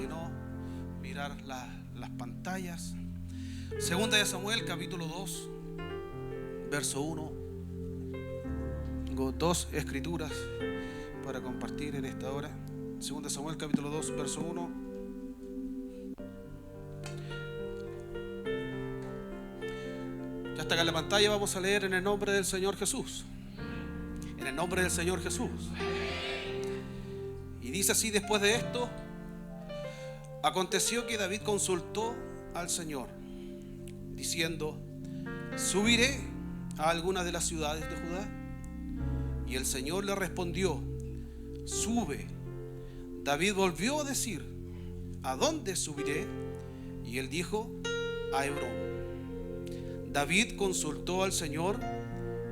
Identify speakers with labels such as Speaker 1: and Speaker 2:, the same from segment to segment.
Speaker 1: no, mirar las pantallas. Segunda de Samuel, capítulo 2, verso 1. Tengo dos escrituras para compartir en esta hora. Segunda de Samuel, capítulo 2, verso 1. Ya está acá en la pantalla. Vamos a leer en el nombre del Señor Jesús. En el nombre del Señor Jesús. Y dice así: después de esto, aconteció que David consultó al Señor, diciendo: ¿subiré a alguna de las ciudades de Judá? Y el Señor le respondió: sube. David volvió a decir: ¿a dónde subiré? Y él dijo: a Hebrón. David consultó al Señor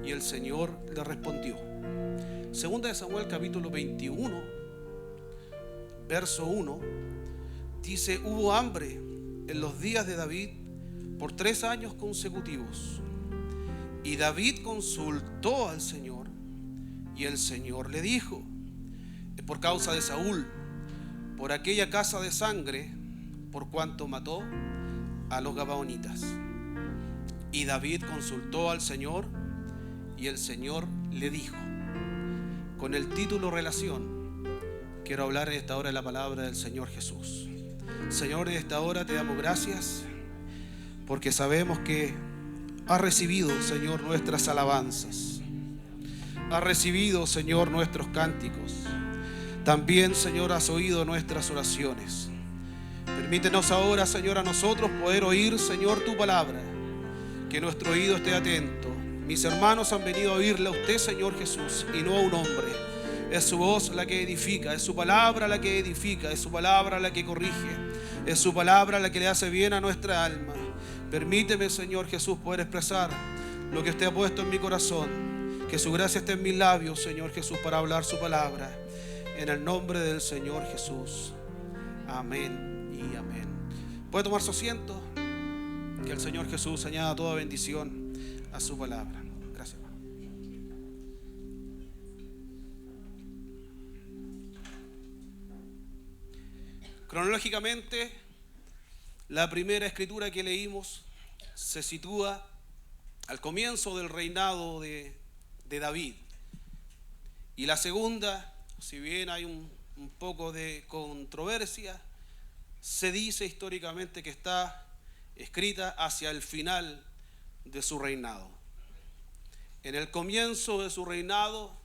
Speaker 1: y el Señor le respondió. Segunda de Samuel, capítulo 21, verso 1, dice: hubo hambre en los días de David por 3 años consecutivos. Y David consultó al Señor y el Señor le dijo: es por causa de Saúl, por aquella casa de sangre, por cuanto mató a los gabaonitas. Y David consultó al Señor y el Señor le dijo. Con el título Relación, quiero hablar en esta hora de la palabra del Señor Jesús. Señor, en esta hora te damos gracias porque sabemos que has recibido, Señor, nuestras alabanzas. Has recibido, Señor, nuestros cánticos. También, Señor, has oído nuestras oraciones. Permítenos ahora, Señor, a nosotros poder oír, Señor, tu palabra. Que nuestro oído esté atento. Mis hermanos han venido a oírle a usted, Señor Jesús, y no a un hombre. Es su voz la que edifica, es su palabra la que edifica, es su palabra la que corrige, es su palabra la que le hace bien a nuestra alma. Permíteme, Señor Jesús, poder expresar lo que usted ha puesto en mi corazón. Que su gracia esté en mis labios, Señor Jesús, para hablar su palabra. En el nombre del Señor Jesús. Amén y amén. ¿Puede tomar su asiento? Que el Señor Jesús añada toda bendición a su palabra. Gracias, hermano. Cronológicamente, la primera escritura que leímos se sitúa al comienzo del reinado de David. Y la segunda, si bien hay un poco de controversia, se dice históricamente que está escrita hacia el final de su reinado. En el comienzo de su reinado,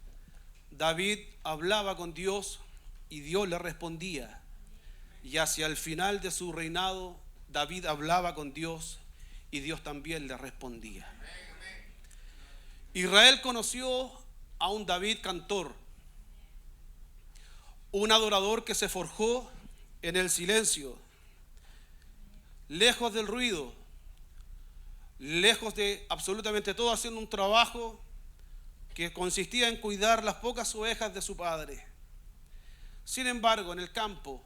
Speaker 1: David hablaba con Dios y Dios le respondía. Y hacia el final de su reinado, David hablaba con Dios y Dios también le respondía. Israel conoció a un David cantor, un adorador que se forjó en el silencio, lejos del ruido, lejos de absolutamente todo, haciendo un trabajo que consistía en cuidar las pocas ovejas de su padre. Sin embargo, en el campo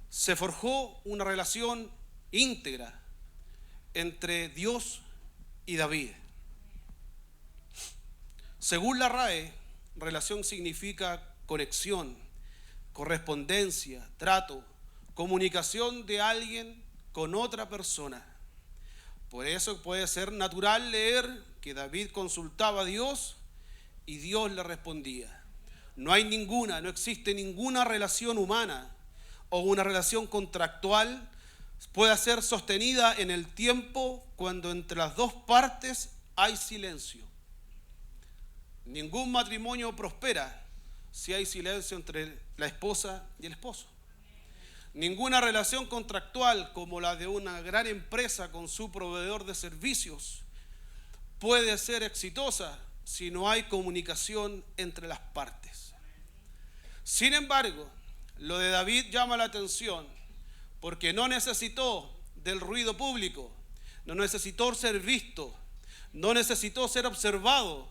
Speaker 1: se forjó una relación íntegra entre Dios y David. Según la RAE, relación significa conexión, correspondencia, trato, comunicación de alguien con otra persona. Por eso puede ser natural leer que David consultaba a Dios y Dios le respondía. No existe ninguna relación humana o una relación contractual pueda ser sostenida en el tiempo cuando entre las dos partes hay silencio. Ningún matrimonio prospera si hay silencio entre la esposa y el esposo. Ninguna relación contractual como la de una gran empresa con su proveedor de servicios puede ser exitosa si no hay comunicación entre las partes. Sin embargo, lo de David llama la atención porque no necesitó del ruido público, no necesitó ser visto, no necesitó ser observado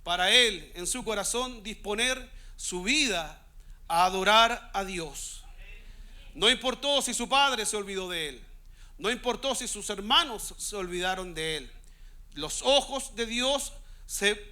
Speaker 1: para él en su corazón disponer su vida a adorar a Dios. No importó si su padre se olvidó de él, no importó si sus hermanos se olvidaron de él. Los ojos de Dios se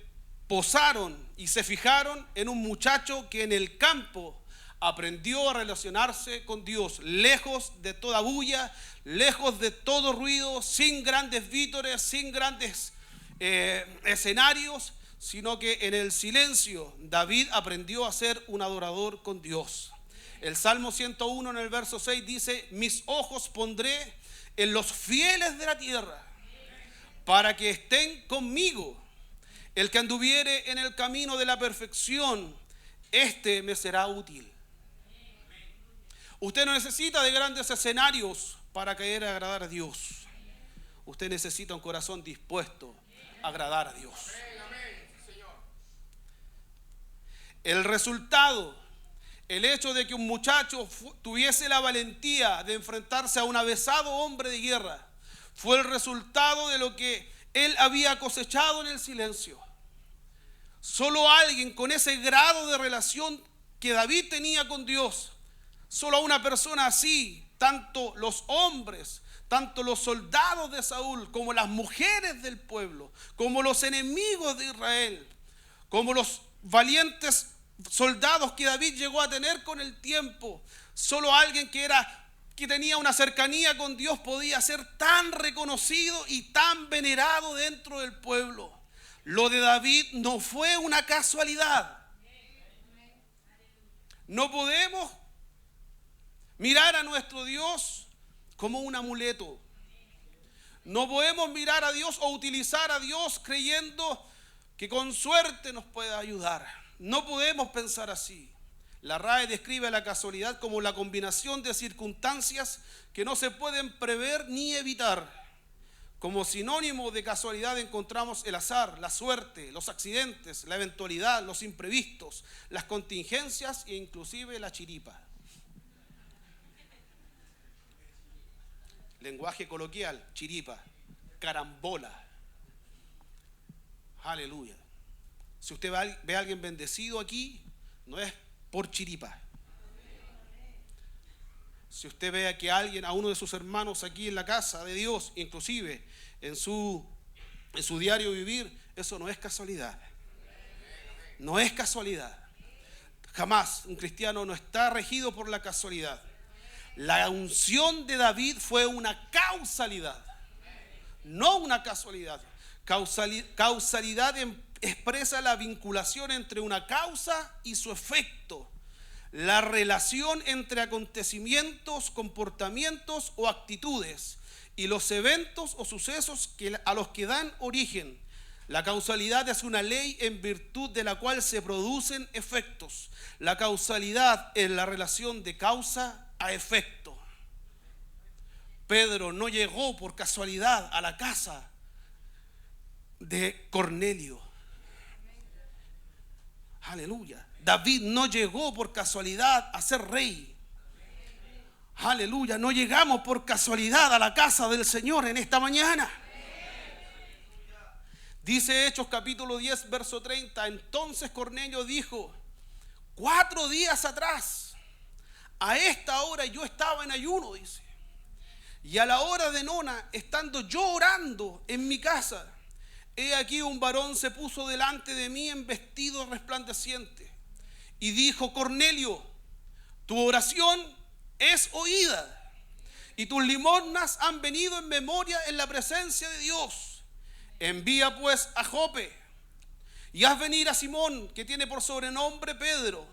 Speaker 1: posaron y se fijaron en un muchacho que en el campo aprendió a relacionarse con Dios, lejos de toda bulla, lejos de todo ruido, sin grandes vítores, sin grandes escenarios, sino que en el silencio David aprendió a ser un adorador con Dios. El Salmo 101 en el verso 6 dice: mis ojos pondré en los fieles de la tierra, para que estén conmigo. El que anduviere en el camino de la perfección, este me será útil. Usted no necesita de grandes escenarios para querer agradar a Dios. Usted necesita un corazón dispuesto a agradar a Dios. El resultado, el hecho de que un muchacho tuviese la valentía de enfrentarse a un avesado hombre de guerra, fue el resultado de lo que él había cosechado en el silencio. Solo alguien con ese grado de relación que David tenía con Dios, solo a una persona así, tanto los hombres, tanto los soldados de Saúl, como las mujeres del pueblo, como los enemigos de Israel, como los valientes soldados que David llegó a tener con el tiempo, solo alguien que tenía una cercanía con Dios podía ser tan reconocido y tan venerado dentro del pueblo. Lo de David no fue una casualidad. No podemos mirar a nuestro Dios como un amuleto. No podemos mirar a Dios o utilizar a Dios creyendo que con suerte nos pueda ayudar. No podemos pensar así. La RAE describe la casualidad como la combinación de circunstancias que no se pueden prever ni evitar. Como sinónimo de casualidad encontramos el azar, la suerte, los accidentes, la eventualidad, los imprevistos, las contingencias e inclusive la chiripa. Lenguaje coloquial, chiripa, carambola. Aleluya. Si usted ve a alguien bendecido aquí, no es por chiripa. Si usted ve a uno de sus hermanos aquí en la casa de Dios, inclusive en su diario vivir, eso no es casualidad. No es casualidad. Jamás un cristiano no está regido por la casualidad. La unción de David fue una causalidad, no una casualidad. Causalidad expresa la vinculación entre una causa y su efecto, la relación entre acontecimientos, comportamientos o actitudes y los eventos o sucesos a los que dan origen. La causalidad es una ley en virtud de la cual se producen efectos. La causalidad es la relación de causa a efecto. Pedro no llegó por casualidad a la casa de Cornelio. Aleluya. David no llegó por casualidad a ser rey. Aleluya. No llegamos por casualidad a la casa del Señor en esta mañana. Dice Hechos capítulo 10 verso 30. Entonces Cornelio dijo: 4 días atrás, a esta hora yo estaba en ayuno, dice, y a la hora de nona, estando yo orando en mi casa, he aquí un varón se puso delante de mí en vestido resplandeciente y dijo: Cornelio, tu oración es oída y tus limosnas han venido en memoria en la presencia de Dios. Envía pues a Jope y haz venir a Simón, que tiene por sobrenombre Pedro.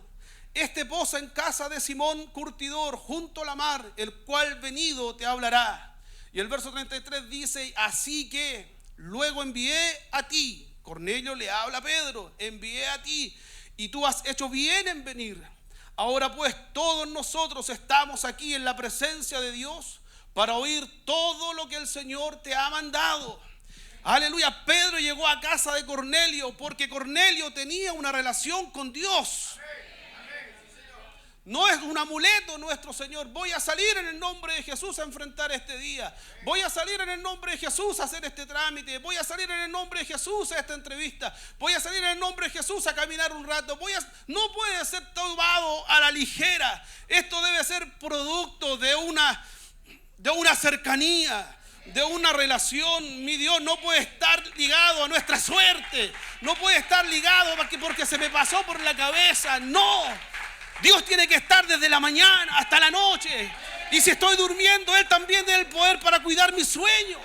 Speaker 1: Este posa en casa de Simón curtidor junto a la mar, el cual venido te hablará. Y el verso 33 dice: así que luego envié a ti. Cornelio le habla a Pedro: envié a ti y tú has hecho bien en venir. Ahora pues todos nosotros estamos aquí en la presencia de Dios para oír todo lo que el Señor te ha mandado. Aleluya. Pedro llegó a casa de Cornelio porque Cornelio tenía una relación con Dios. No es un amuleto nuestro Señor. Voy a salir en el nombre de Jesús a enfrentar este día. Voy a salir en el nombre de Jesús a hacer este trámite. Voy a salir en el nombre de Jesús a esta entrevista. Voy a salir en el nombre de Jesús a caminar un rato. No puede ser tomado a la ligera. Esto debe ser producto de una cercanía, de una relación. Mi Dios no puede estar ligado a nuestra suerte. No puede estar ligado porque se me pasó por la cabeza. No. Dios tiene que estar desde la mañana hasta la noche. Y si estoy durmiendo, Él también tiene el poder para cuidar mis sueños.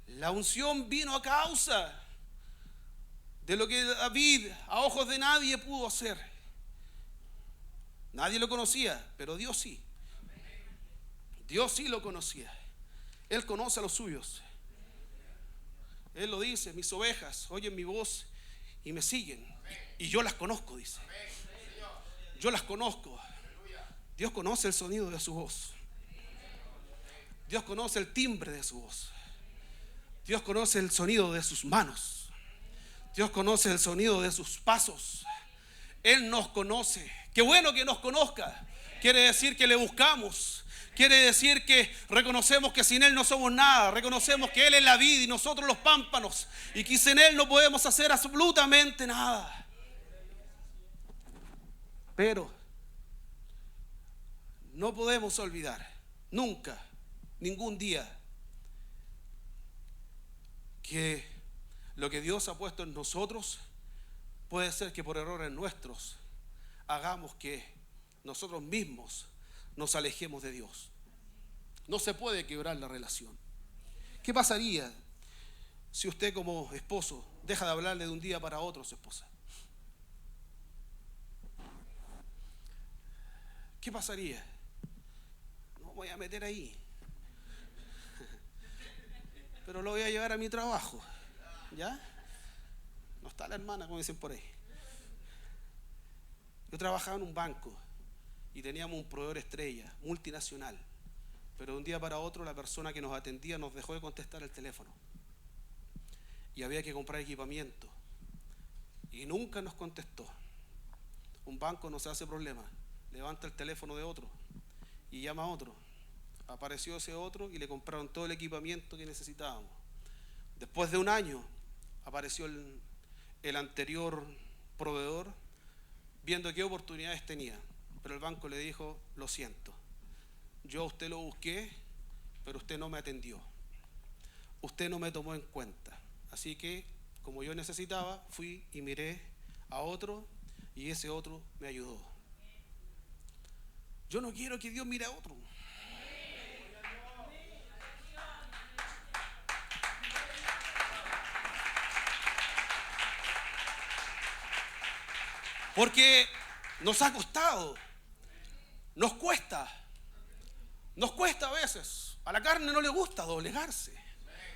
Speaker 1: La unción vino a causa de lo que David a ojos de nadie pudo hacer. Nadie lo conocía, pero Dios sí. Dios sí lo conocía. Él conoce a los suyos. Él lo dice: mis ovejas oyen mi voz y me siguen. Y yo las conozco, dice. Yo las conozco. Dios conoce el sonido de su voz. Dios conoce el timbre de su voz. Dios conoce el sonido de sus manos. Dios conoce el sonido de sus pasos. Él nos conoce. Qué bueno que nos conozca. Quiere decir que le buscamos. Quiere decir que reconocemos que sin Él no somos nada. Reconocemos que Él es la vida y nosotros los pámpanos. Y que sin Él no podemos hacer absolutamente nada. Pero no podemos olvidar nunca, ningún día, que lo que Dios ha puesto en nosotros puede ser que por errores nuestros hagamos que nosotros mismos nos alejemos de Dios. No se puede quebrar la relación. ¿Qué pasaría si usted como esposo deja de hablarle de un día para otro a su esposa? ¿Qué pasaría? No voy a meter ahí, pero lo voy a llevar a mi trabajo. ¿Ya? No está la hermana, como dicen por ahí. Yo trabajaba en un banco y teníamos un proveedor estrella, multinacional. Pero de un día para otro la persona que nos atendía nos dejó de contestar el teléfono. Y había que comprar equipamiento. Y nunca nos contestó. Un banco no se hace problema. Levanta el teléfono de otro y llama a otro. Apareció ese otro y le compraron todo el equipamiento que necesitábamos. Después de un año apareció el anterior proveedor viendo qué oportunidades tenía. Pero el banco le dijo: lo siento, yo a usted lo busqué, pero usted no me atendió. Usted no me tomó en cuenta. Así que, como yo necesitaba, fui y miré a otro y ese otro me ayudó. Yo no quiero que Dios mire a otro. Porque nos ha costado, nos cuesta a veces. A la carne no le gusta doblegarse,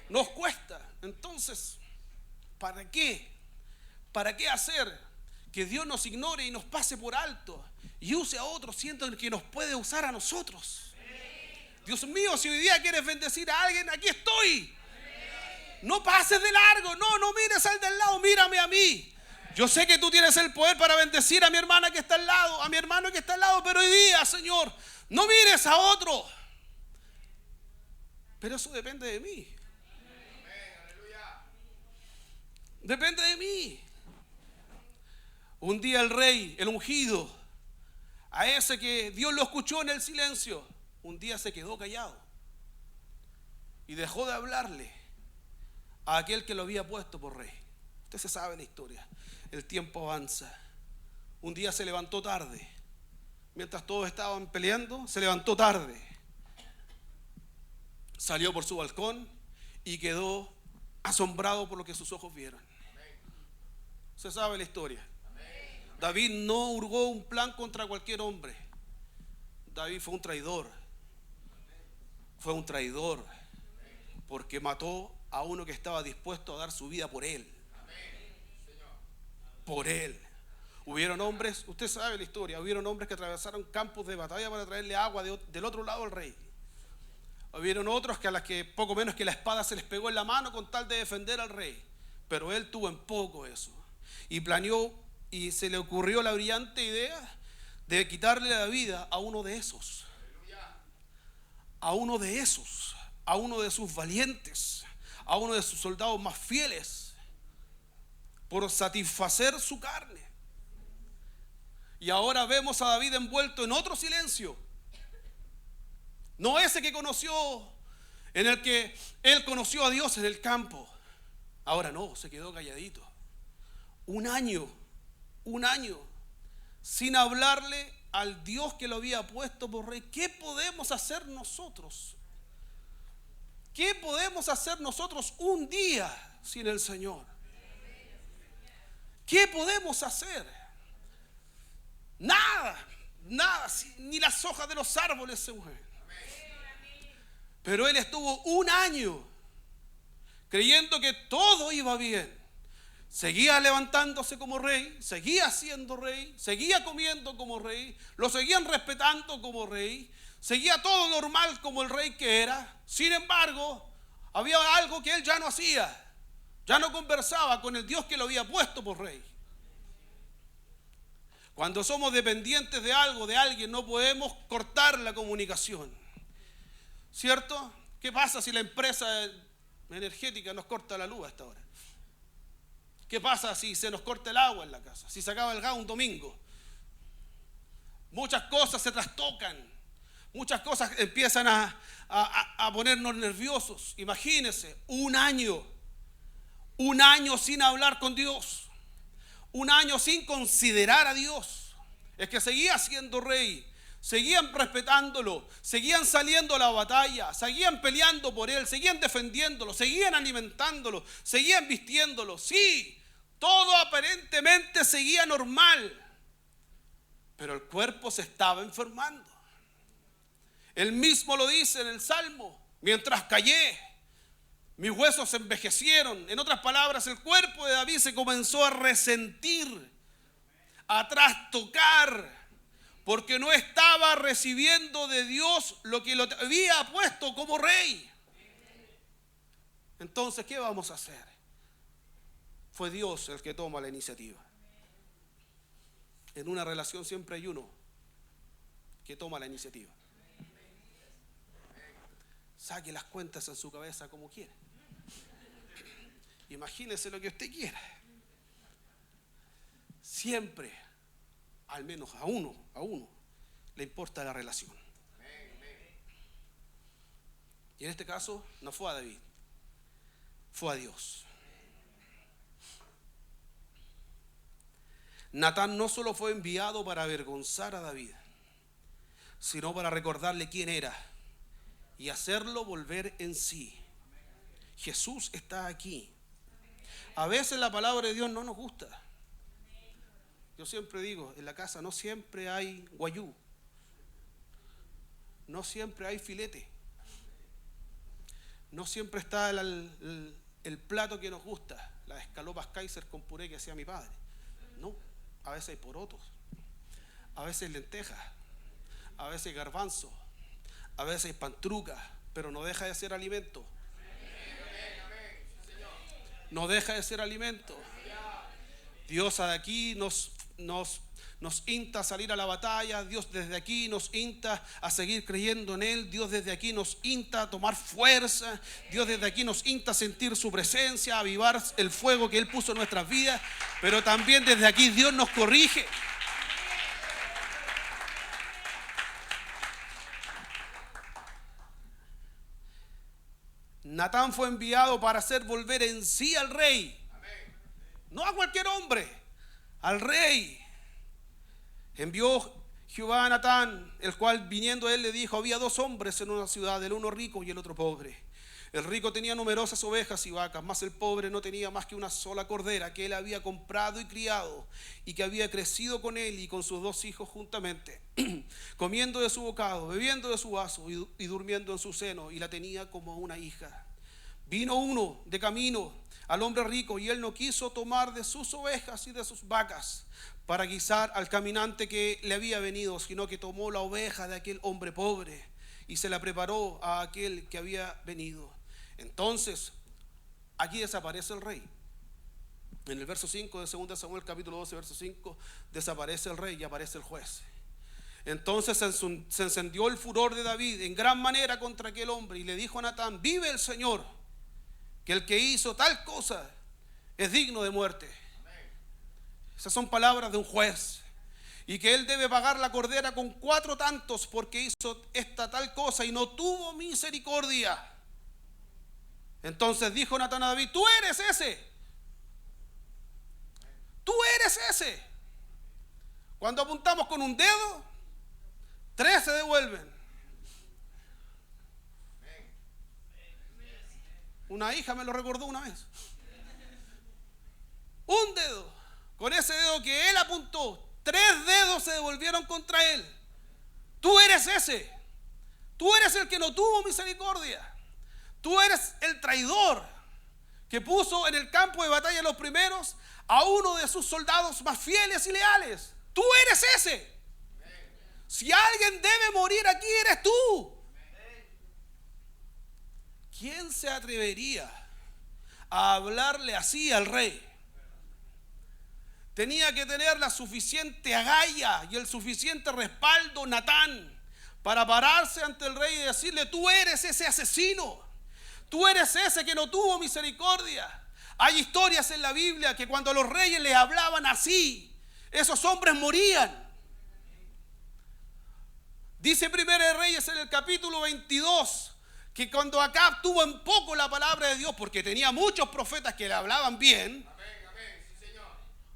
Speaker 1: nos cuesta. Entonces, ¿para qué? ¿Para qué hacer que Dios nos ignore y nos pase por alto y use a otros, siendo que nos puede usar a nosotros? Dios mío, si hoy día quieres bendecir a alguien, aquí estoy. No pases de largo, no mires al del lado, mírame a mí. Yo sé que tú tienes el poder para bendecir a mi hermana que está al lado, a mi hermano que está al lado, pero hoy día, Señor, no mires a otro. Pero eso depende de mí. Depende de mí. Un día el rey, el ungido, a ese que Dios lo escuchó en el silencio, un día se quedó callado y dejó de hablarle a aquel que lo había puesto por rey. Usted se sabe la historia. El tiempo avanza. Un día se levantó tarde. Mientras todos estaban peleando, se levantó tarde. Salió por su balcón y quedó asombrado por lo que sus ojos vieron. Se sabe la historia. David no urgó un plan contra cualquier hombre. David fue un traidor. Fue un traidor porque mató a uno que estaba dispuesto a dar su vida por él. Por él. Hubieron hombres, usted sabe la historia, hubieron hombres que atravesaron campos de batalla para traerle agua del otro lado al rey. Hubieron otros que a las que poco menos que la espada se les pegó en la mano con tal de defender al rey. Pero él tuvo en poco eso. Y planeó y se le ocurrió la brillante idea de quitarle la vida a uno de esos. A uno de esos. A uno de sus valientes. A uno de sus soldados más fieles. Por satisfacer su carne. Y ahora vemos a David envuelto en otro silencio. No ese que conoció en el que él conoció a Dios en el campo. Ahora no, se quedó calladito. Un año sin hablarle al Dios que lo había puesto por rey. ¿Qué podemos hacer nosotros? ¿Qué podemos hacer nosotros un día sin el Señor? ¿Qué podemos hacer? Nada, ni las hojas de los árboles se mueven. Pero él estuvo un año creyendo que todo iba bien. Seguía levantándose como rey, seguía siendo rey, seguía comiendo como rey, lo seguían respetando como rey, seguía todo normal como el rey que era. Sin embargo, había algo que él ya no hacía, ya no conversaba con el Dios que lo había puesto por rey. Cuando somos dependientes de algo, de alguien, no podemos cortar la comunicación, ¿cierto? ¿Qué pasa si la empresa energética nos corta la luz a esta hora? ¿Qué pasa si se nos corta el agua en la casa? Si se acaba el gas un domingo. Muchas cosas se trastocan. Muchas cosas empiezan a ponernos nerviosos. Imagínense, un año sin hablar con Dios. Un año sin considerar a Dios. Es que seguía siendo rey. Seguían respetándolo, seguían saliendo a la batalla, seguían peleando por él, seguían defendiéndolo, seguían alimentándolo, seguían vistiéndolo. Sí, todo aparentemente seguía normal, pero el cuerpo se estaba enfermando. Él mismo lo dice en el Salmo: mientras callé, mis huesos se envejecieron. En otras palabras, el cuerpo de David se comenzó a resentir, a trastocar, porque no estaba recibiendo de Dios lo que lo había puesto como rey. Entonces, ¿qué vamos a hacer? Fue Dios el que toma la iniciativa. En una relación siempre hay uno que toma la iniciativa. Saque las cuentas en su cabeza como quiera. Imagínese lo que usted quiera. Siempre, al menos a uno le importa la relación. Y en este caso no fue a David, fue a Dios. Natán no solo fue enviado para avergonzar a David, sino para recordarle quién era y hacerlo volver en sí. Jesús está aquí. A veces la palabra de Dios no nos gusta. Yo siempre digo, en la casa no siempre hay guayú, no siempre hay filete, no siempre está el plato que nos gusta, las escalopas Kaiser con puré que hacía mi padre. No, a veces hay porotos, a veces lentejas, a veces garbanzo, a veces pantruca, pero no deja de ser alimento. No deja de ser alimento. Dios de aquí nos insta a salir a la batalla. Dios desde aquí nos insta a seguir creyendo en Él. Dios desde aquí nos insta a tomar fuerza. Dios desde aquí nos insta a sentir su presencia, a avivar el fuego que Él puso en nuestras vidas. Pero también desde aquí Dios nos corrige. Natán fue enviado para hacer volver en sí al rey. No a cualquier hombre, al rey. Envió Jehová a Natán, el cual viniendo él le dijo: había dos hombres en una ciudad, el uno rico y el otro pobre. El rico tenía numerosas ovejas y vacas, mas el pobre no tenía más que una sola cordera que él había comprado y criado, y que había crecido con él y con sus dos hijos juntamente, comiendo de su bocado, bebiendo de su vaso y durmiendo en su seno, y la tenía como una hija. Vino uno de camino al hombre rico, y él no quiso tomar de sus ovejas y de sus vacas para guisar al caminante que le había venido, sino que tomó la oveja de aquel hombre pobre y se la preparó a aquel que había venido. Entonces, aquí desaparece el rey. En el verso 5 de 2 Samuel capítulo 12, verso 5, desaparece el rey y aparece el juez. Entonces se encendió el furor de David en gran manera contra aquel hombre, y le dijo a Natán: vive el Señor, que el que hizo tal cosa es digno de muerte. Esas son palabras de un juez. Y que él debe pagar la cordera con 4 tantos porque hizo esta tal cosa y no tuvo misericordia. Entonces dijo Natán a David: tú eres ese. Tú eres ese. Cuando apuntamos con un dedo, 3 se devuelven. Una hija me lo recordó una vez. Un dedo. Con ese dedo que él apuntó, 3 dedos se devolvieron contra él. Tú eres ese. Tú eres el que no tuvo misericordia. Tú eres el traidor que puso en el campo de batalla los primeros a uno de sus soldados más fieles y leales. Tú eres ese. Si alguien debe morir aquí, eres tú. ¿Quién se atrevería a hablarle así al rey? Tenía que tener la suficiente agallas y el suficiente respaldo Natán para pararse ante el rey y decirle: tú eres ese asesino, tú eres ese que no tuvo misericordia. Hay historias en la Biblia que cuando los reyes les hablaban así, esos hombres morían. Dice Primera de Reyes en el capítulo 22 que cuando Acab tuvo en poco la palabra de Dios, porque tenía muchos profetas que le hablaban bien,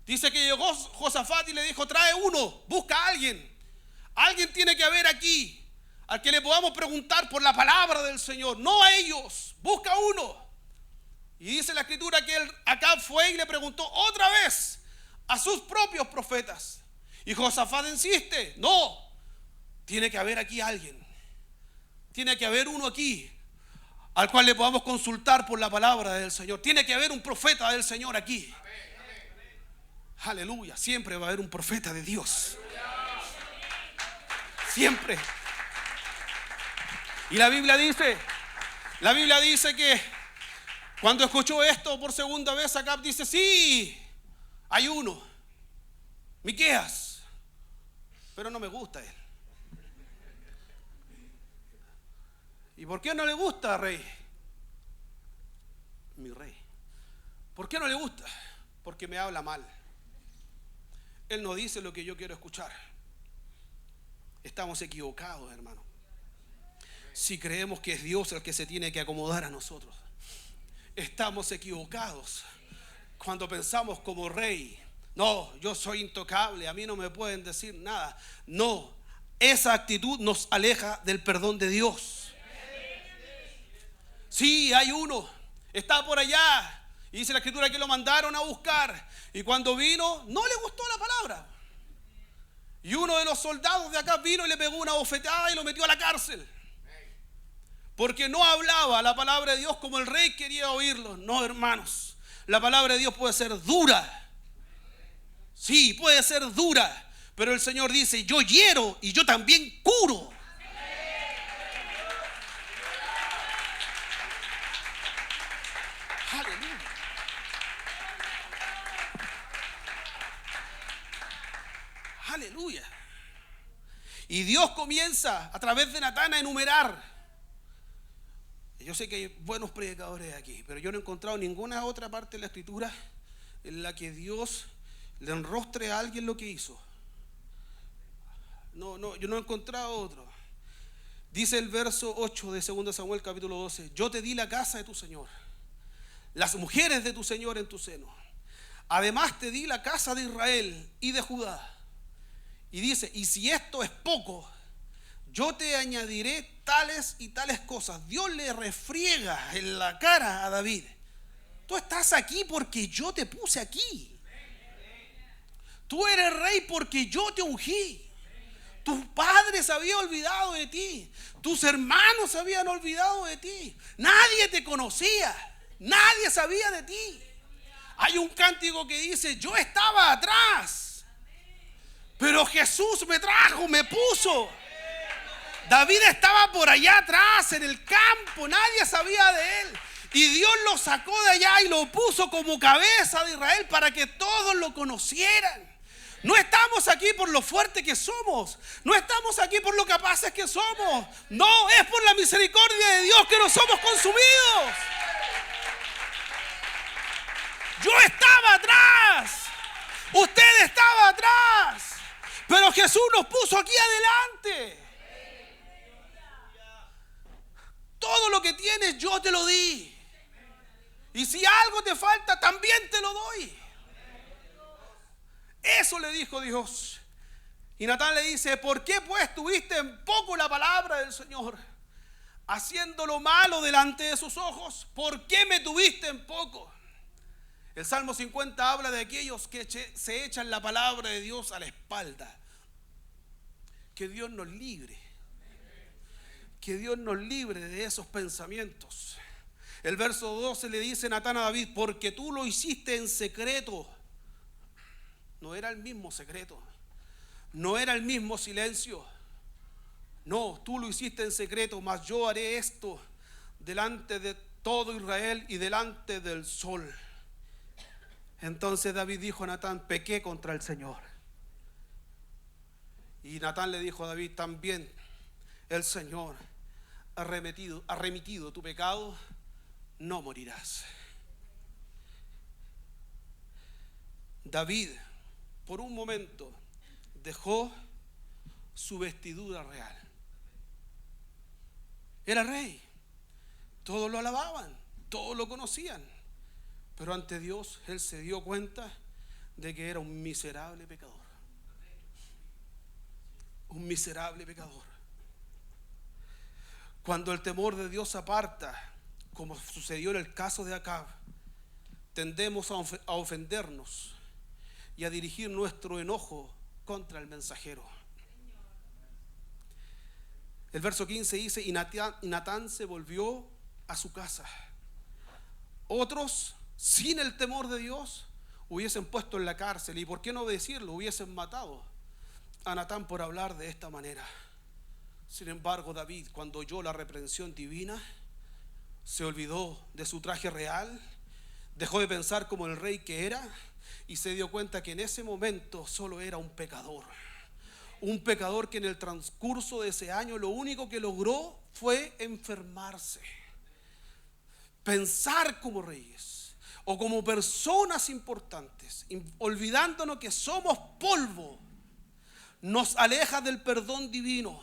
Speaker 1: dice que llegó Josafat y le dijo: trae uno, busca a alguien. Alguien tiene que haber aquí al que le podamos preguntar por la palabra del Señor, no a ellos, busca uno. Y dice la escritura que Acab fue y le preguntó otra vez a sus propios profetas. Y Josafat insiste: no, tiene que haber aquí alguien. Tiene que haber uno aquí al cual le podamos consultar por la palabra del Señor. Tiene que haber un profeta del Señor aquí. Aleluya, siempre va a haber un profeta de Dios. Siempre. Y la Biblia dice que cuando escuchó esto por segunda vez, Acab dice: sí, hay uno, Miqueas, pero no me gusta él. ¿Y por qué no le gusta, rey? Mi rey. ¿Por qué no le gusta? Porque me habla mal. Él no dice lo que yo quiero escuchar. Estamos equivocados, hermano. Si creemos que es Dios el que se tiene que acomodar a nosotros, estamos equivocados cuando pensamos como rey: no, yo soy intocable, a mí no me pueden decir nada. No, esa actitud nos aleja del perdón de Dios. Sí, hay uno, está por allá. Y dice la escritura que lo mandaron a buscar. Y cuando vino, no le gustó la palabra. Y uno de los soldados de acá vino y le pegó una bofetada y lo metió a la cárcel. Porque no hablaba la palabra de Dios como el rey quería oírlo. No, hermanos, la palabra de Dios puede ser dura. Sí, puede ser dura. Pero el Señor dice: yo hiero y yo también curo. Aleluya. Aleluya. Y Dios comienza a través de Natán a enumerar. Yo sé que hay buenos predicadores aquí, pero yo no he encontrado ninguna otra parte de la escritura en la que Dios le enrostre a alguien lo que hizo. No, yo no he encontrado otro. Dice el verso 8 de 2 Samuel capítulo 12: yo te di la casa de tu Señor, las mujeres de tu Señor en tu seno. Además te di la casa de Israel y de Judá. Y dice: y si esto es poco, yo te añadiré tales y tales cosas. Dios le refriega en la cara a David: tú estás aquí porque yo te puse aquí. Tú eres rey porque yo te ungí. Tus padres se habían olvidado de ti. Tus hermanos se habían olvidado de ti. Nadie te conocía. Nadie sabía de ti. Hay un cántico que dice: yo estaba atrás, pero Jesús me trajo, me puso. David estaba por allá atrás en el campo, nadie sabía de él. Y Dios lo sacó de allá y lo puso como cabeza de Israel para que todos lo conocieran. No estamos aquí por lo fuerte que somos. No estamos aquí por lo capaces que somos. No, es por la misericordia de Dios que no somos consumidos. Yo estaba atrás. Usted estaba atrás. Pero Jesús nos puso aquí adelante. Todo lo que tienes yo te lo di. Y si algo te falta, también te lo doy. Eso le dijo Dios. Y Natán le dice: ¿por qué pues tuviste en poco la palabra del Señor, haciendo lo malo delante de sus ojos? ¿Por qué me tuviste en poco? El Salmo 50 habla de aquellos que se echan la palabra de Dios a la espalda. Que Dios nos libre. Que Dios nos libre de esos pensamientos. El verso 12 le dice Natán a David: porque tú lo hiciste en secreto. No era el mismo secreto, no era el mismo silencio. No, tú lo hiciste en secreto, mas yo haré esto delante de todo Israel y delante del sol. Entonces David dijo a Natán: pequé contra el Señor. Y Natán le dijo a David: también el Señor ha remitido tu pecado, no morirás. David por un momento dejó su vestidura real. Era rey, todos lo alababan, todos lo conocían, pero ante Dios él se dio cuenta de que era un miserable pecador. Un miserable pecador. Cuando el temor de Dios aparta, como sucedió en el caso de Acab, tendemos a ofendernos y a dirigir nuestro enojo contra el mensajero. El verso 15 dice: y Natán se volvió a su casa. Otros, sin el temor de Dios, hubiesen puesto en la cárcel, y por qué no decirlo, hubiesen matado a Natán por hablar de esta manera. Sin embargo, David, cuando oyó la reprensión divina, se olvidó de su traje real, dejó de pensar como el rey que era, y se dio cuenta que en ese momento solo era un pecador. Un pecador que en el transcurso de ese año lo único que logró fue enfermarse. Pensar como reyes o como personas importantes, olvidándonos que somos polvo, nos aleja del perdón divino.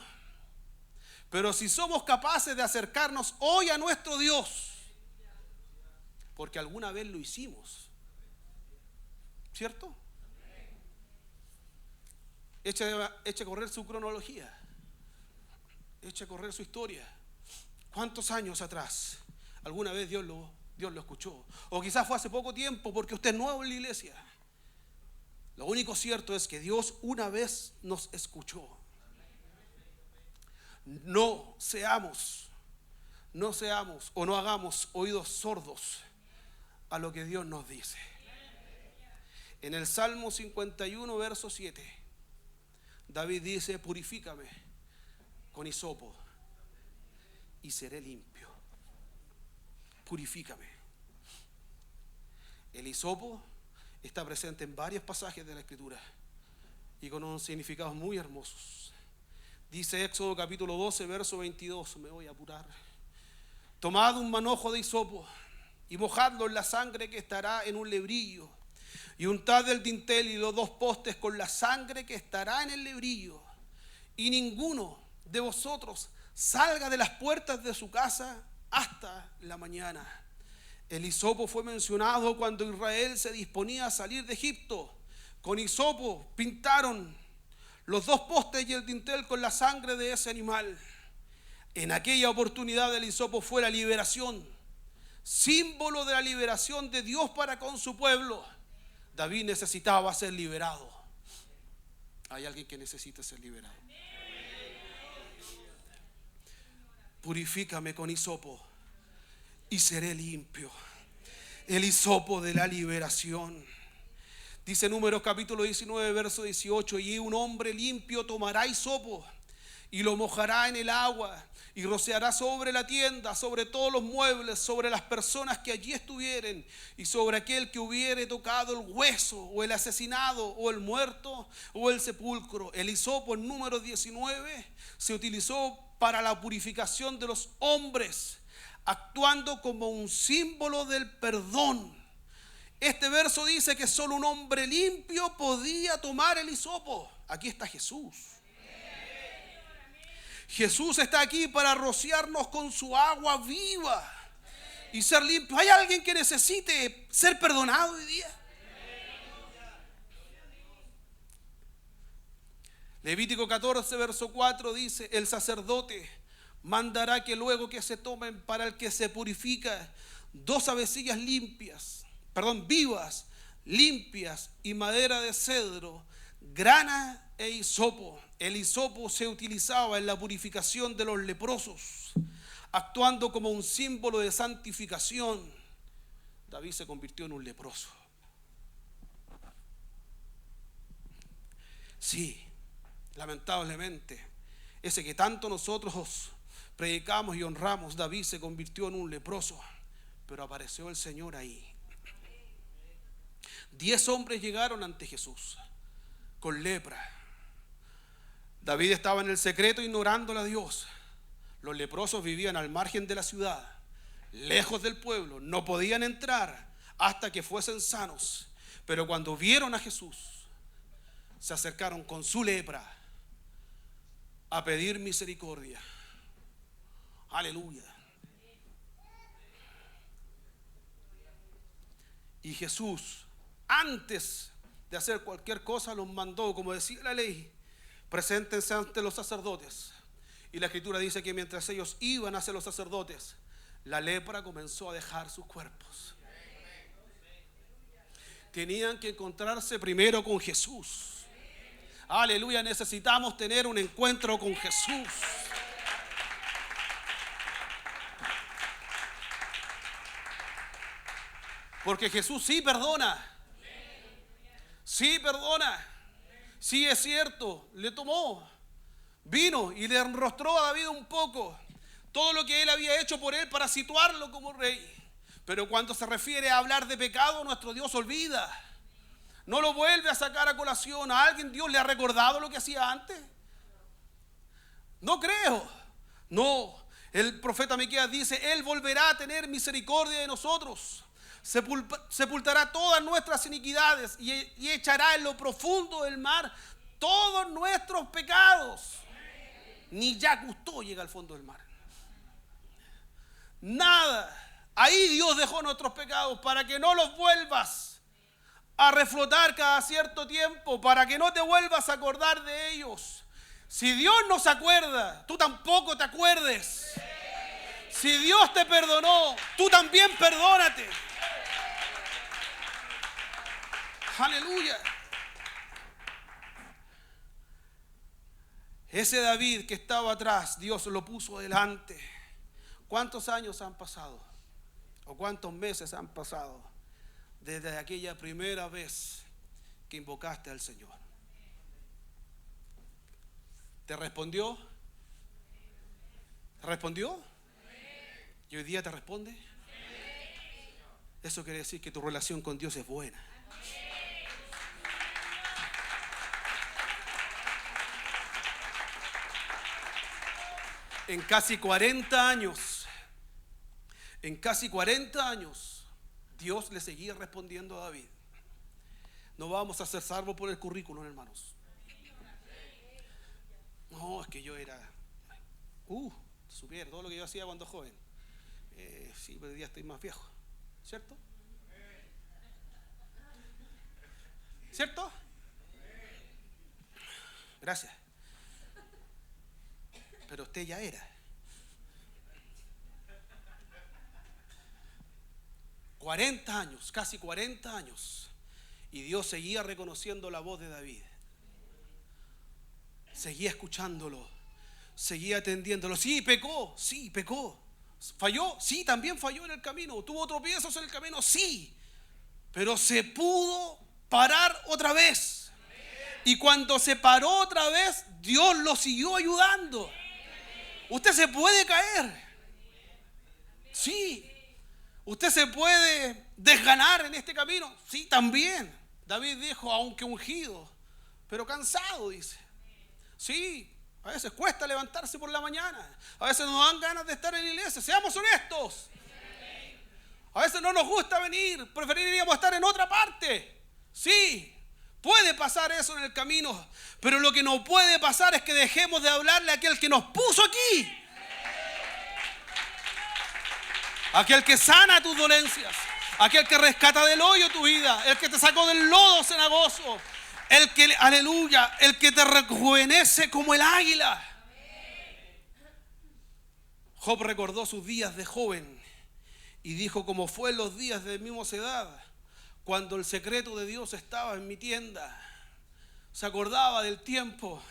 Speaker 1: Pero si somos capaces de acercarnos hoy a nuestro Dios, porque alguna vez lo hicimos, ¿cierto? Eche a correr su cronología, eche a correr su historia. ¿Cuántos años atrás alguna vez Dios lo escuchó? O quizás fue hace poco tiempo, porque usted es nuevo en la iglesia. Lo único cierto es que Dios una vez nos escuchó. No seamos o no hagamos oídos sordos a lo que Dios nos dice. En el Salmo 51, verso 7, David dice: purifícame con hisopo y seré limpio. Purifícame. El hisopo está presente en varios pasajes de la Escritura y con unos significados muy hermosos. Dice Éxodo capítulo 12, verso 22, me voy a apurar: tomad un manojo de hisopo y mojadlo en la sangre que estará en un lebrillo, y untad el dintel y los dos postes con la sangre que estará en el lebrillo, y ninguno de vosotros salga de las puertas de su casa hasta la mañana. El hisopo fue mencionado cuando Israel se disponía a salir de Egipto. Con hisopo pintaron los dos postes y el dintel con la sangre de ese animal. En aquella oportunidad el hisopo fue la liberación, símbolo de la liberación de Dios para con su pueblo. David necesitaba ser liberado. ¿Hay alguien que necesita ser liberado? Purifícame con hisopo y seré limpio. El hisopo de la liberación. Dice Números capítulo 19, verso 18: y un hombre limpio tomará hisopo y lo mojará en el agua y rociará sobre la tienda, sobre todos los muebles, sobre las personas que allí estuvieren, y sobre aquel que hubiere tocado el hueso o el asesinado o el muerto o el sepulcro. El hisopo en Números 19 se utilizó para la purificación de los hombres, actuando como un símbolo del perdón. Este verso dice que solo un hombre limpio podía tomar el hisopo. Aquí está Jesús. Jesús está aquí para rociarnos con su agua viva. y ser limpio. ¿Hay alguien que necesite ser perdonado hoy día? Levítico 14, verso 4 dice: el sacerdote mandará que luego que se tomen para el que se purifica 2 avecillas vivas, limpias, y madera de cedro, grana e hisopo. El hisopo se utilizaba en la purificación de los leprosos, actuando como un símbolo de santificación. David se convirtió en un leproso. Sí, lamentablemente, ese que tanto nosotros predicamos y honramos, David se convirtió en un leproso, pero apareció el Señor ahí. 10 hombres llegaron ante Jesús con lepra. David estaba en el secreto ignorándole a Dios. Los leprosos vivían al margen de la ciudad, lejos del pueblo, no podían entrar hasta que fuesen sanos. Pero cuando vieron a Jesús, se acercaron con su lepra a pedir misericordia. Aleluya. Y Jesús, antes de hacer cualquier cosa, los mandó, como decía la ley: preséntense ante los sacerdotes. Y la escritura dice que mientras ellos iban hacia los sacerdotes, la lepra comenzó a dejar sus cuerpos. Tenían que encontrarse primero con Jesús. Aleluya, necesitamos tener un encuentro con Jesús. Porque Jesús sí perdona. Sí perdona. Sí, es cierto, le tomó, vino y le enrostró a David un poco todo lo que él había hecho por él para situarlo como rey. Pero cuando se refiere a hablar de pecado, nuestro Dios olvida. No lo vuelve a sacar a colación. ¿A alguien Dios le ha recordado lo que hacía antes? No creo. No. El profeta Miqueas dice: Él volverá a tener misericordia de nosotros. Sepultará todas nuestras iniquidades y echará en lo profundo del mar todos nuestros pecados. Ni Jacques Cousteau llega al fondo del mar. Nada. Ahí Dios dejó nuestros pecados para que no los vuelvas a reflotar cada cierto tiempo, para que no te vuelvas a acordar de ellos. Si Dios no se acuerda, tú tampoco te acuerdes. Si Dios te perdonó, tú también perdónate. Aleluya. Ese David que estaba atrás, Dios lo puso delante. ¿Cuántos años han pasado? ¿O cuántos meses han pasado desde aquella primera vez que invocaste al Señor? ¿Te respondió? ¿Te respondió? ¿Y hoy día te responde? Eso quiere decir que tu relación con Dios es buena. En casi 40 años, Dios le seguía respondiendo a David. No vamos a ser salvos por el currículum, hermanos. No, es que yo era... supiera todo lo que yo hacía cuando joven. Sí, pero hoy día estoy más viejo. ¿Cierto? ¿Cierto? Gracias. Pero usted ya era. 40 años, casi 40 años. Y Dios seguía reconociendo la voz de David. Seguía escuchándolo. Seguía atendiéndolo. Sí, pecó. ¿Falló? Sí, también falló en el camino. ¿Tuvo tropiezos en el camino? Sí. Pero se pudo parar otra vez. Y cuando se paró otra vez, Dios lo siguió ayudando. Usted se puede caer. Sí. Usted se puede desganar en este camino. Sí, también. David dijo, aunque ungido, pero cansado, dice. Sí, a veces cuesta levantarse por la mañana. A veces nos dan ganas de estar en la iglesia. Seamos honestos. A veces no nos gusta venir. Preferiríamos estar en otra parte. Sí, puede pasar eso en el camino. Pero lo que no puede pasar es que dejemos de hablarle a aquel que nos puso aquí. aquel que sana tus dolencias, aquel que rescata del hoyo tu vida, el que te sacó del lodo cenagoso, el que, aleluya, el que te rejuvenece como el águila. Job recordó sus días de joven y dijo: como fue en los días de mi mocedad, cuando el secreto de Dios estaba en mi tienda. Se acordaba del tiempo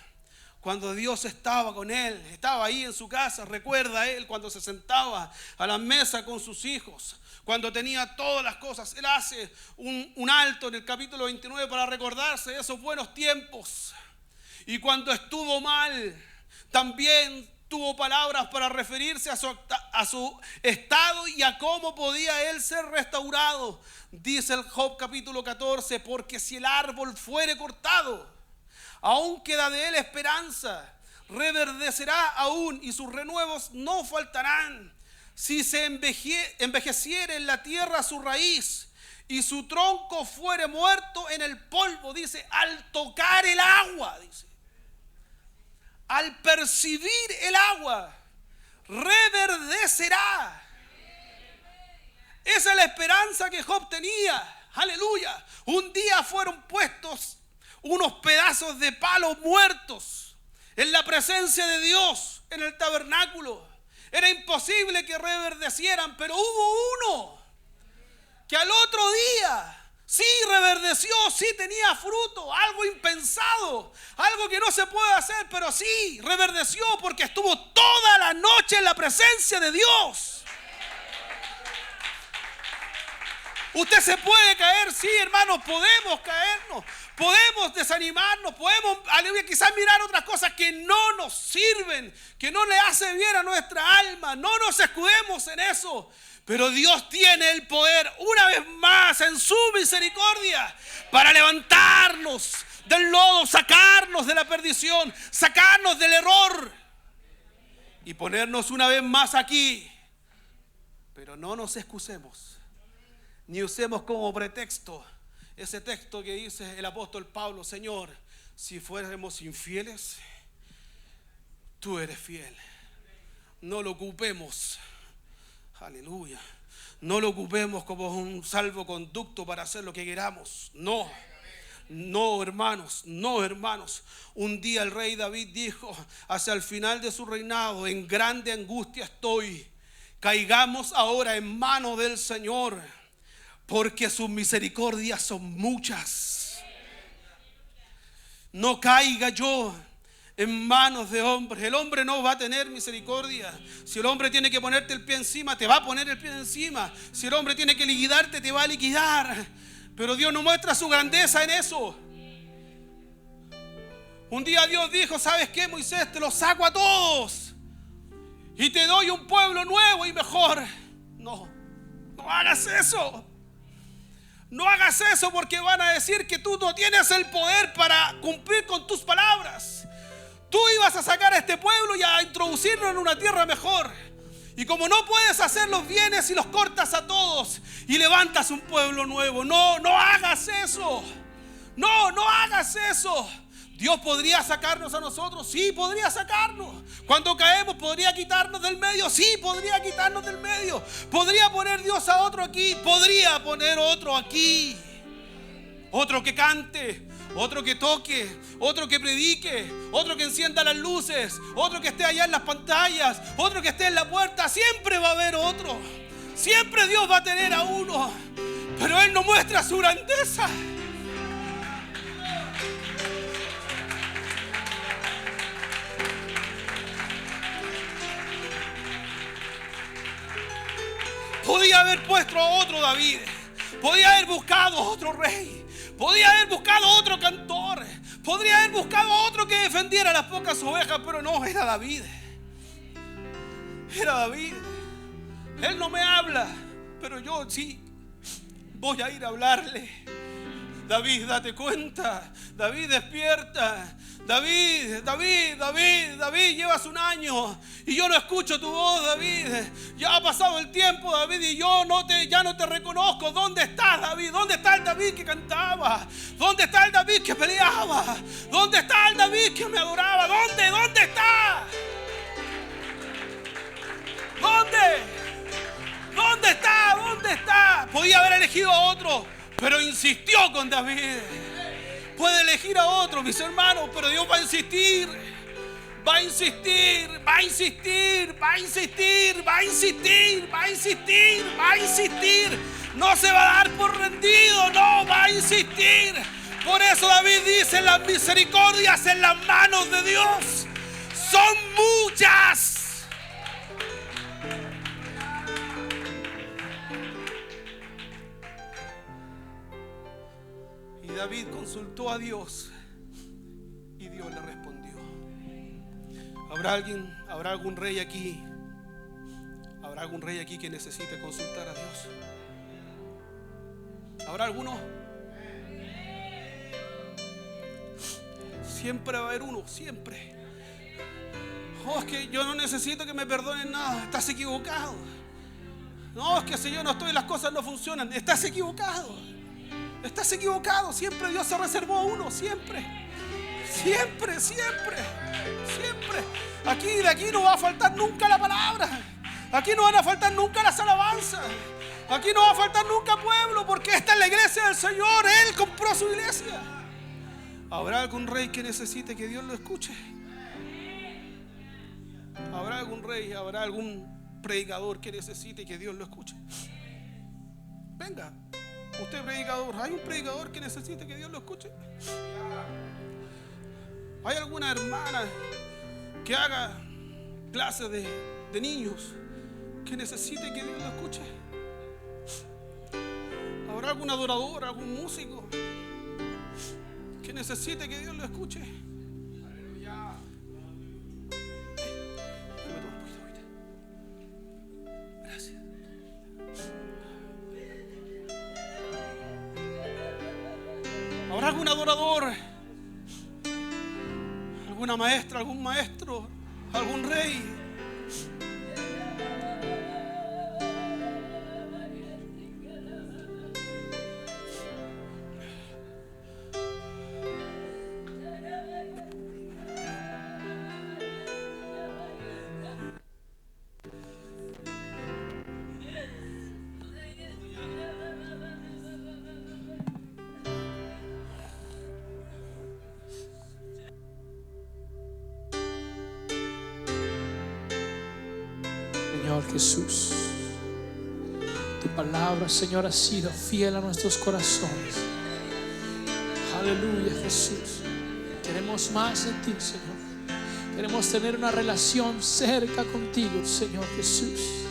Speaker 1: cuando Dios estaba con él, estaba ahí en su casa. Recuerda él cuando se sentaba a la mesa con sus hijos, cuando tenía todas las cosas. Él hace un alto en el capítulo 29 para recordarse de esos buenos tiempos. Y cuando estuvo mal, también tuvo palabras para referirse a su estado y a cómo podía él ser restaurado. Dice el Job capítulo 14: porque si el árbol fuere cortado, aún queda de él esperanza, reverdecerá aún y sus renuevos no faltarán. Si se envejeciere en la tierra su raíz y su tronco fuere muerto en el polvo, dice, al tocar el agua, dice, al percibir el agua, reverdecerá. Esa es la esperanza que Job tenía. Aleluya. Un día fueron puestos unos pedazos de palo muertos en la presencia de Dios en el tabernáculo. Era imposible que reverdecieran, pero hubo uno que al otro día sí reverdeció, sí tenía fruto, algo impensado, algo que no se puede hacer, pero sí reverdeció porque estuvo toda la noche en la presencia de Dios. Usted se puede caer, sí, hermanos, podemos caernos, podemos desanimarnos, podemos, aleluya, quizás mirar otras cosas que no nos sirven, que no le hace bien a nuestra alma. No nos escudemos en eso. Pero Dios tiene el poder, una vez más, en su misericordia, para levantarnos del lodo, sacarnos de la perdición, sacarnos del error y ponernos una vez más aquí. Pero no nos excusemos, ni usemos como pretexto ese texto que dice el apóstol Pablo: Señor, si fuéramos infieles, tú eres fiel. No lo ocupemos. Aleluya. No lo ocupemos como un salvoconducto para hacer lo que queramos. No, no, hermanos, no, hermanos. Un día el rey David dijo hacia el final de su reinado: en grande angustia estoy. Caigamos ahora en manos del Señor, porque sus misericordias son muchas. No caiga yo en manos de hombres. El hombre no va a tener misericordia. Si el hombre tiene que ponerte el pie encima, te va a poner el pie encima. Si el hombre tiene que liquidarte, te va a liquidar. Pero Dios no muestra su grandeza en eso. Un día Dios dijo: ¿sabes qué, Moisés? Te los saco a todos y te doy un pueblo nuevo y mejor. No, no hagas eso. No hagas eso, porque van a decir que tú no tienes el poder para cumplir con tus palabras. Tú ibas a sacar a este pueblo y a introducirlo en una tierra mejor. Y como no puedes hacerlos, vienes y los cortas a todos y levantas un pueblo nuevo. No, no hagas eso. No, no hagas eso. Dios podría sacarnos a nosotros. Sí, podría sacarnos. Cuando caemos, podría quitarnos del medio. Sí, podría quitarnos del medio. Podría poner Dios a otro aquí. Podría poner otro aquí. Otro que cante, otro que toque, otro que predique, otro que encienda las luces, otro que esté allá en las pantallas, otro que esté en la puerta. Siempre va a haber otro. Siempre Dios va a tener a uno. Pero Él no muestra su grandeza. Podía haber puesto a otro David. Podía haber buscado a otro rey. Podía haber buscado a otro cantor. Podría haber buscado a otro que defendiera las pocas ovejas. Pero no, era David. Era David. Él no me habla, pero yo sí voy a ir a hablarle. David, date cuenta. David, despierta. David, llevas un año y yo no escucho tu voz, David. Ya ha pasado el tiempo, David, y yo ya no te reconozco. ¿Dónde estás, David? ¿Dónde está el David que cantaba? ¿Dónde está el David que peleaba? ¿Dónde está el David que me adoraba? ¿Dónde está? ¿Dónde está? ¿Dónde está? Podía haber elegido a otro, pero insistió con David. Puede elegir a otro, mis hermanos, pero Dios va a insistir. Va a insistir, va a insistir, va a insistir, va a insistir, va a insistir, va a insistir. No se va a dar por rendido, no, va a insistir. Por eso David dice: las misericordias en las manos de Dios son muchas. Y David consultó a Dios y Dios le respondió. ¿Habrá algún rey aquí? ¿Habrá algún rey aquí que necesite consultar a Dios? ¿Habrá alguno? Siempre va a haber uno, siempre. Oh, es que yo no necesito que me perdonen nada. Estás equivocado. No, es que si yo no estoy, las cosas no funcionan. Estás equivocado. Estás equivocado. Siempre Dios se reservó a uno, siempre. Siempre, siempre, siempre. De aquí no va a faltar nunca la palabra. Aquí no van a faltar nunca las alabanzas. Aquí no va a faltar nunca pueblo, porque esta es la iglesia del Señor. Él compró su iglesia. ¿Habrá algún rey que necesite que Dios lo escuche? ¿Habrá algún rey, habrá algún predicador que necesite que Dios lo escuche? Venga, usted predicador, ¿hay un predicador que necesite que Dios lo escuche? ¿Hay alguna hermana que haga clases de niños que necesite que Dios lo escuche? ¿Habrá algún adorador, algún músico que necesite que Dios lo escuche? Aleluya. Gracias. ¿Habrá algún adorador, alguna maestra, algún maestro, algún rey?
Speaker 2: Señor Jesús, tu palabra, Señor, ha sido fiel a nuestros corazones. Aleluya, Jesús. Queremos más de ti, Señor. Queremos tener una relación cerca contigo, Señor Jesús.